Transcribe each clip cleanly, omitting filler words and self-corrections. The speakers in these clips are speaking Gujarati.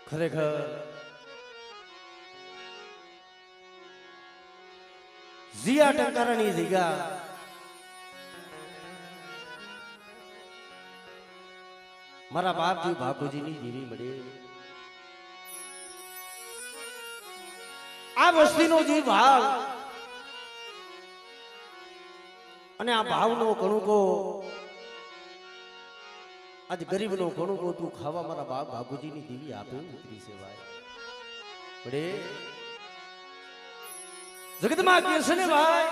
ખરેખર જીયા ટંકારાની જગ્યા મારા બાપજી બાપુજીની જીવી મળે આ વસ્તીનો જે ભાવ અને આ ભાવનો કણુકો આજ ગરીબનો કણુકો તું ખાવા મારા બાપ બાપુજીની દેવી આપે ઉતરી છે ભાઈ પડે જગતમાં કે છે ને ભાઈ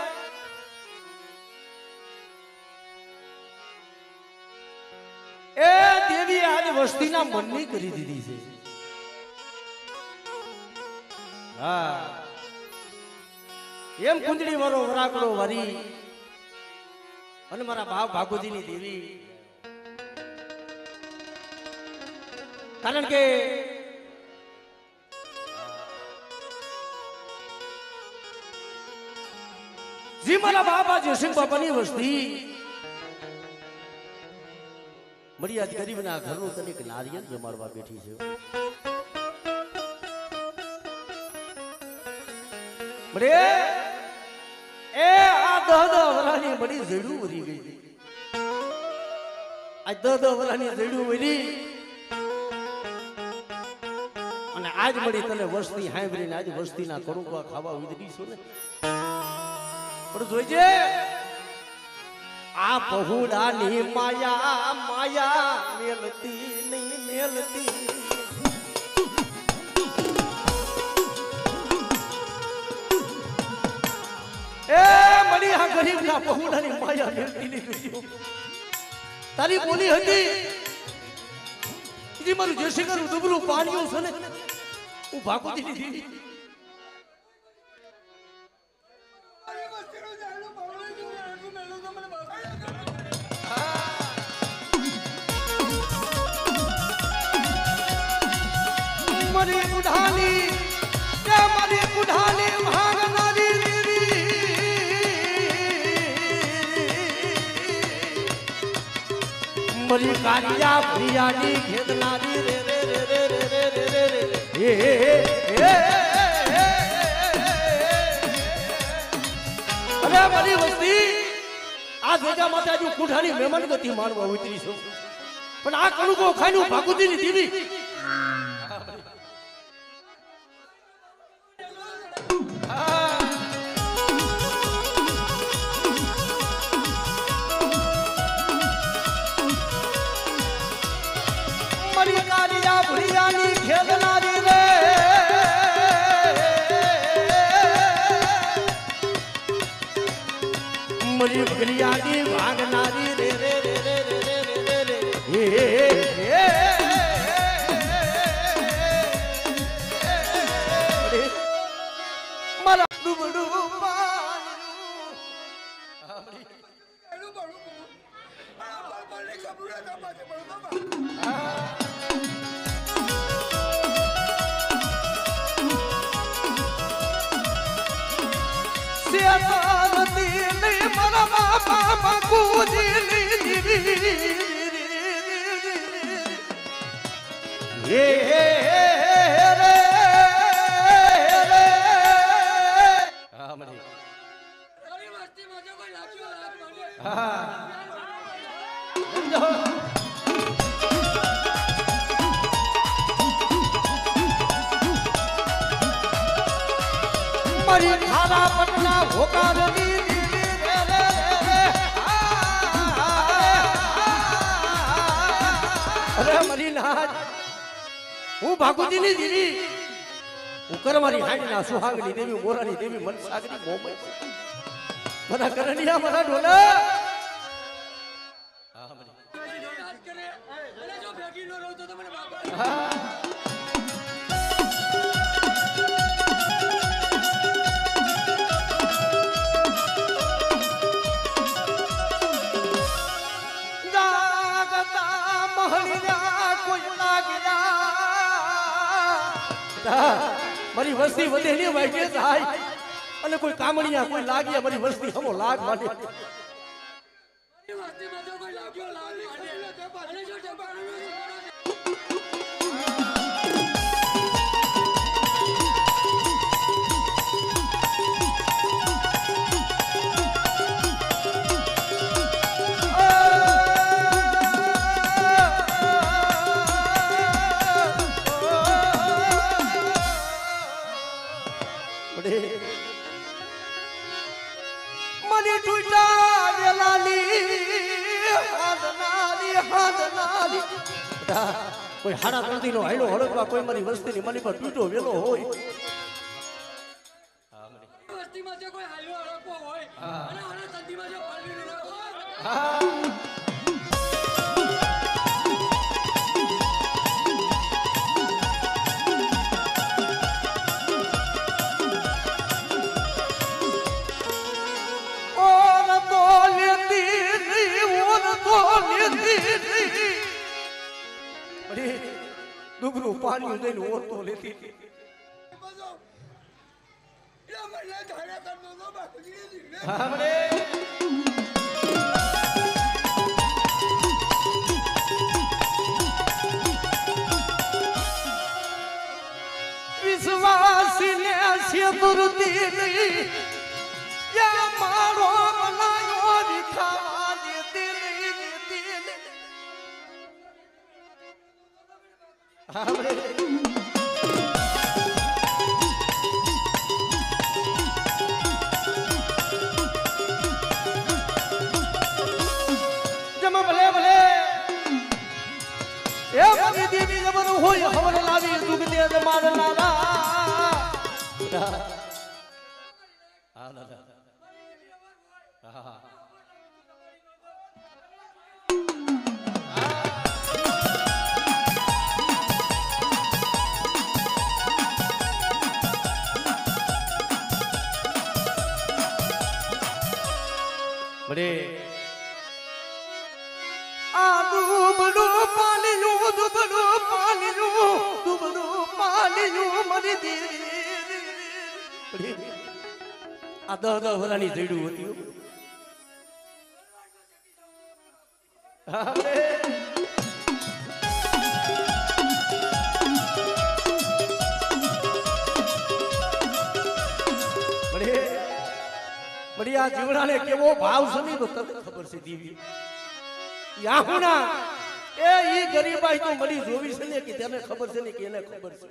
એ દેવી આજ વસ્તીના મનની કરી દીધી છે હા એમ કુંજડી વાળો વરાકડો વરી અને મારા બાપ ભાગોજીની દેવી કારણ કે જી મારા બાપા જયસિંહ બાપાની વસ્તી મળી આજ ગરીબના ઘરનું તનિક નારિયેળ જમાડવા બેઠી છે મળે એ આ દહ વરાની બડી ઝેડું વરી ગઈ આ દહ વરાની ઝેડું વરી અને આજ મળી તને વસ્તી હાંભળીને આજ વસ્તીના કરુંકા ખાવા ઉતરી છો ને પણ જોઈજે આ બહુડાની માયા માયા મેલતી નહીં મેલતી એ મળી આ ગરીબના બહુડાની માયા મેલતી નહીં તારી બોલી હતી ઈ મારું જયશંકરનું દુબળું પાણ્યું છે ને હું ભાગોતી દીધી મારી બુઢાની એ મારી બુઢાની ભાગનારી દેવી મારી કાલિયા પ્રિયાની ખેદનારી રે રે રે રે રે રે રે રે અરે મારી વસ્તી આ ભેગા માટે હજુ કુંઠાની મહેમાન ગતિ માનવા ઉતરી છું પણ આ કણુકો ખાઈનું ભાગુતીની દેવી મારી કાલિયા ભુરિયાની ખેલનારી રે મારી ભગલિયાની ભાગનારી રે રે રે રે રે રે રે રે મારા ડુબડું મારા બાપા બાપુજીની મારી ખારા પટના હોકારની અરે મરી નાજ હું ભાગુજીની દીદી હું કર મારી હાંડના સુહાગની દેવી મોરાની દેવી મનસાગરી મોમય મારા કરણિયા મારા ઢોલા હા મરી રાજ કરે અને જો ભેગી નો રહો તો તમને બાપા મારી વસ્તી વધે ને વાગે થાય અને કોઈ કામણિયા કોઈ લાગ્યા મારી વસ્તી હમો લાગ માટે મારી વસ્તી માં જો કોઈ લાગ્યો લાગ અને જો હાથ નારી કોઈ હાડા ત્રણથી નો હાઈલો હળકવા કોઈ મારી વસ્તીની મની પર પીટો વેલો હોય વસ્તીમાં જો કોઈ હાઈલો હળકવો હોય અને આના સંધિમાં જો પાલવીનું નાખો દુબરું પાણી દઈને ઓરતો લેતી વિશ્વાસી ને સેતુરતી નહીં યા મારો બનાયો વિખા દેતી નહીં જમા ભલે ભલે એ મારી દેવી જબર હોય ખબર લાવી દુઃખ દે માર લાલા હા દાદા હા બડે આ દુબડું પાણીનું મરી દેવી આ 10 વર્ષની જઈડું હતી બડી આ જીવડાને કેવો ભાવ છે ને તો તને ખબર છે દેવી યાહુના એ ઈ ગરીબાઈ તો મળી જોવી છે ને કે તેને ખબર છે ને કે એને ખબર છે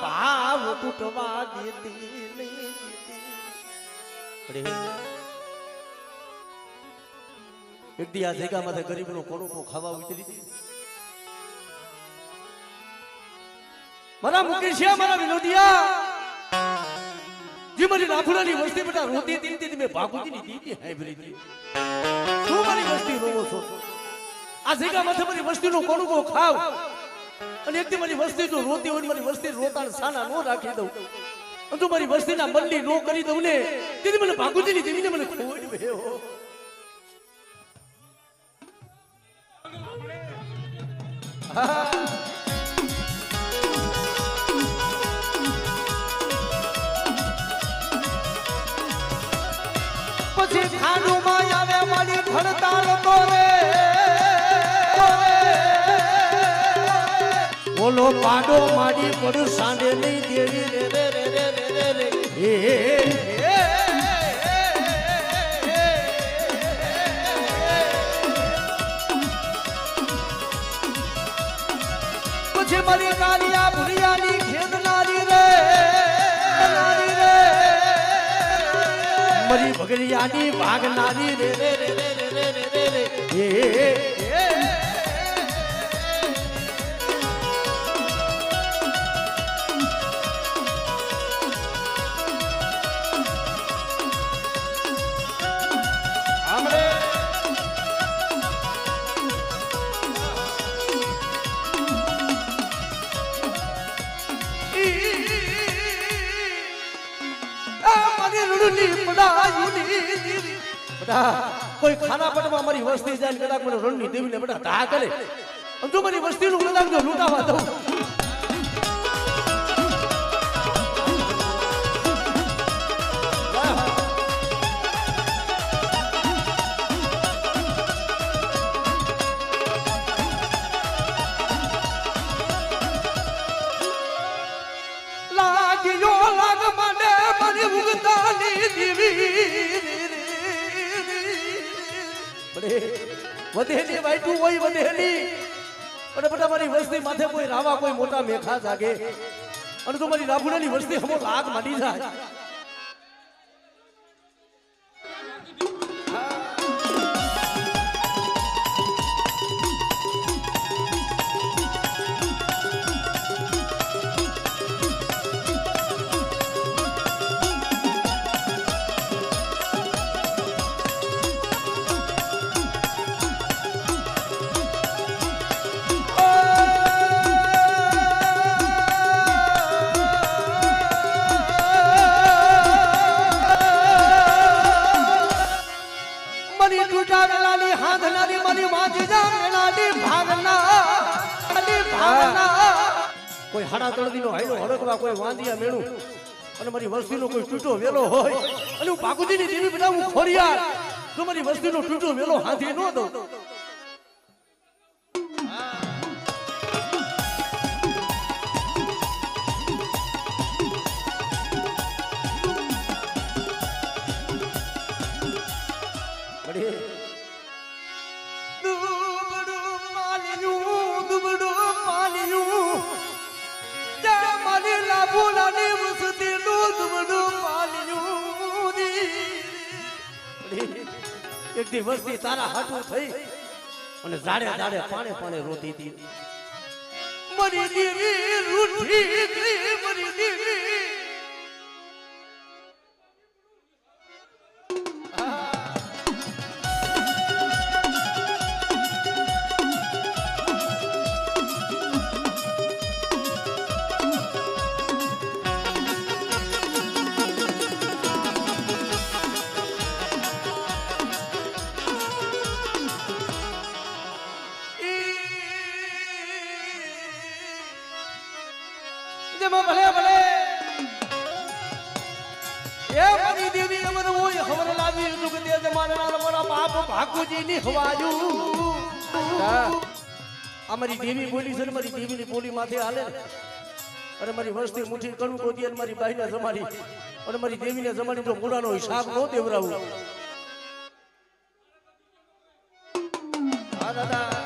ભાવ તૂટવા દેતી નહીં એક દી આ જગ્યામાં ગરીબનો કોણો ખાવા ઉતરી હતી મારા મુકેશ છે મારા વિનોદિયા જે મારી રાફડાની વસ્તી બેટા રોતી હતી મેં ભાગુજીની દીદી હાંભળી હતી શું મારી વસ્તી રોવો છો આ જગ્યામાં મારી વસ્તીનો કોણો ખાવ અને એકથી મારી વસ્તી જો રોતી હોય મારી વસ્તી રોતાણ સાના નો રાખી દઉં અને તું મારી વસ્તીના મનની નો કરી દઉં ને તેથી મને ભાગુજીની દેવીને મને ખોડ વેહો પછી ખાડુમાં આવે મારી ખડતાલ તો રે બોલો પાડો માડી પડું સાંડે નહીં દેવી રે રે રે રે રે રે પછી મારી કાલિયા ભુરિયાની ખેદનારી રે મારી ભગરિયાની ભાગનારી રે રે રે રે રે રે રે ઈ ઉગદાયુની દેવી બેટા કોઈ ખાના પટમાં મારી વસ્તી જાય કદાચ મને રણની દેવીને બેટા ધા કરે અને જો મારી વસ્તીનું કદાચ જો લૂંટાવા દઉં વધેલી વાઈટું હોય વધેલી અને બેટા મારી વસ્તી માથે કોઈ રાવા કોઈ મોટા મેખા જાગે અને તો મારી રાભુડાની વસ્તી હમો લાગ માંડી જાય કોઈ હાડા તળદીનો હાઈલો હડકવા કોઈ વાંદિયા મેળું અને મારી વસ્તીનો કોઈ તૂટો વેલો હોય અને હું બાકુજીની દેવી બનાવું ખોરિયાર તો મારી વસ્તીનો તૂટો વેલો હાથી ન દઉં એક દી વસ્તી તારા હાટું થઈ અને જાડે જાડે પાણે પાણે રોતી હતી મરી દેવી રૂઠી ગઈ મરી દેવી ભલે ભલે એ મારી દેવી અમર હોય ખબર લાવી દુખ દે જમાના મારા બાપ ભાગુજી ની હવાજુ અમારી દેવી બોલી છે મારી દેવીની બોલી માથે હાલે અને મારી વસ્તી મુઠ્ઠી કણું ગોતી અને મારી બાઈને જમાડી અને મારી દેવીને જમાડી તો મૂળાનો હિસાબ ન દેવરાવું હા દાદા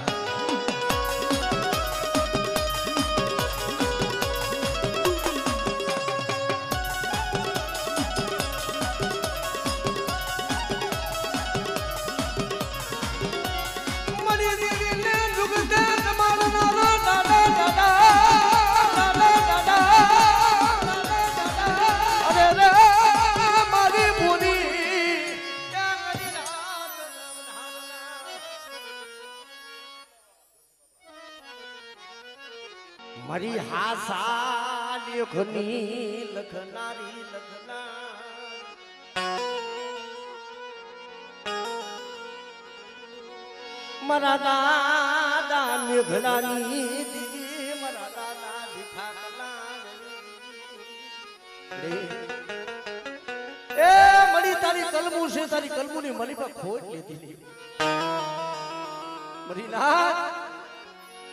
મારી હાસા લેખની લખનારી લખનાર મારા દાદા મેઘલાની દીદી મારા દાદા ભીખાકલા એ મળી તારી કલમું છે તારી કલમુની મળી પર ખોટ લીધી મરી ના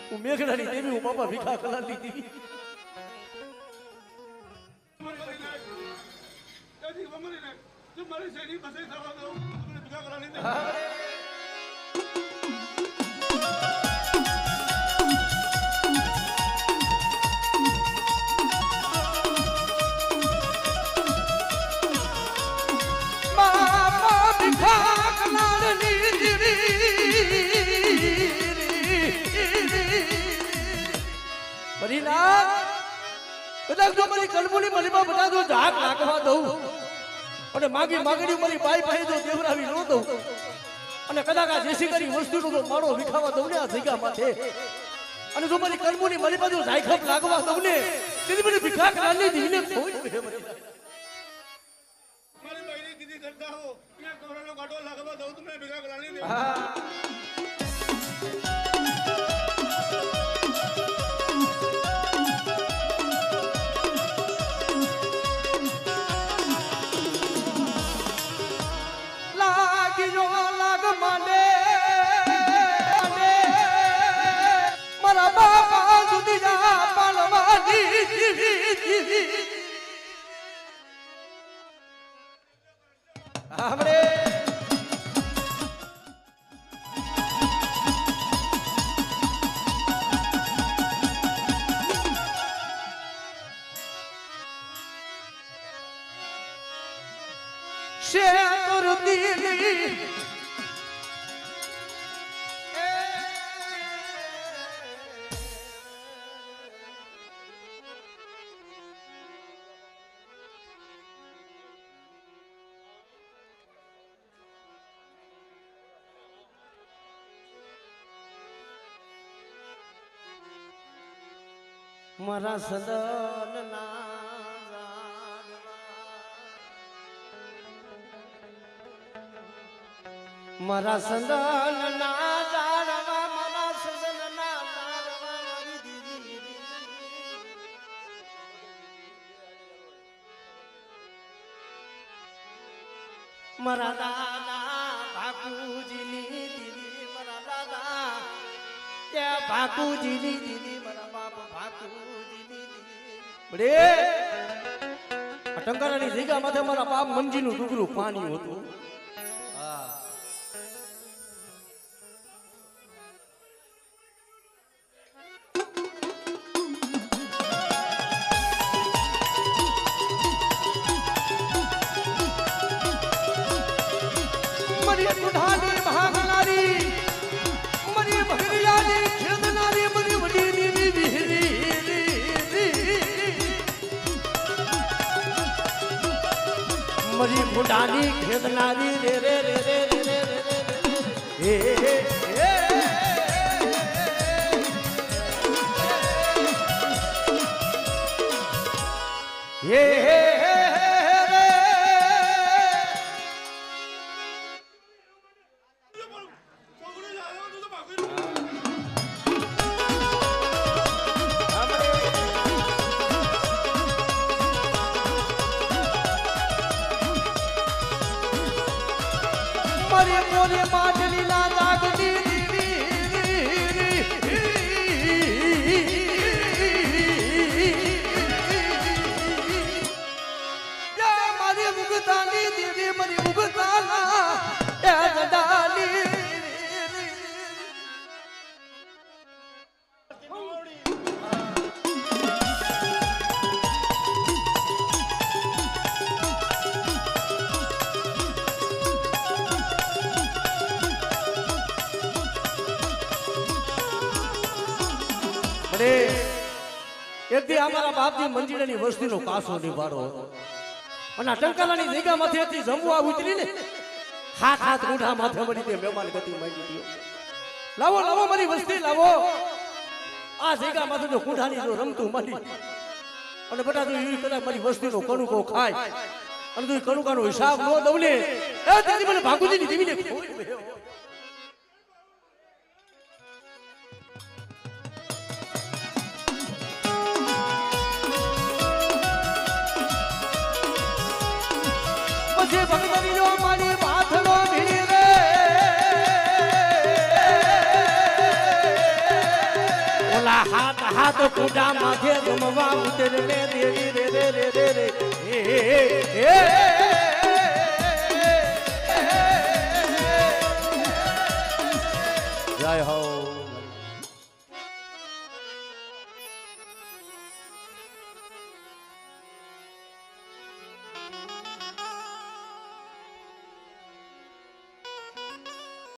હું મેઘડાની દેવી હું બાપા ભીખા કલા લીધી કદાચ જો મારી કલમુની મલીમાં બધા જો ઝાક નાખવા દઉં અને માગી માગણી મારી બાઈ પાસે જો દેવરાવી ન દઉં અને કદાચ આ જેસી કરી વસ્તુનો જો માળો વિખાવા દઉં ને આ જગ્યા માથે અને જો મારી કલમુની મલીમાં જો ઝાયખપ લાગવા દઉં ને તેની મને ભીખા કરાની દીને કોઈ મારી બાઈને કીધી કરતા મારા સદન મારા સદન ના જાણવા મારા સદન ના જાણવા મારી દીદી મારા દાદા બાપુજીની દીદી મારા દાદા ત્યાં બાપુજીની દીદી મારા બાપ બાપુજીની દીદી બડે ટંકારાની જગ્યા માથે મારા બાપ મંજીનું ડુગરું પાણી હતું મરી ફૂટાની ખેદનારી રે રે રે રે રે રે રે રે મરે મોરે માટલી ના જાગતી મારી મુગતાની દેવી મારી મુગતાના એ જડાલી એક દી અમારા બાપજી મંજીરાની વસ્તીનો કાસો નિભાડો અને ટંકારાની જગ્યા માંથી જમવા ઉતરી ને હાથ રૂઢા માથે મળી તે મહેમાન ગતિ માંગી દીધો લાવો લાવો મારી વસ્તી લાવો આ જગ્યા માંથી તો કુંઢાની જો રમતું મળી અને બટા તું એવી કદાચ મારી વસ્તીનો કણુકો ખાય અને તું કણુકાનો હિસાબ ન દઉં ને એ તેથી મને ભાગુજીની દેવીને ખોઈ ગયો ભગવતીઓ મારી પાથરો ભીડી રે ઓલા હાથ કુડા માથે જમવા ઉતરે રે દેવી રે રે રે રે રે જય હો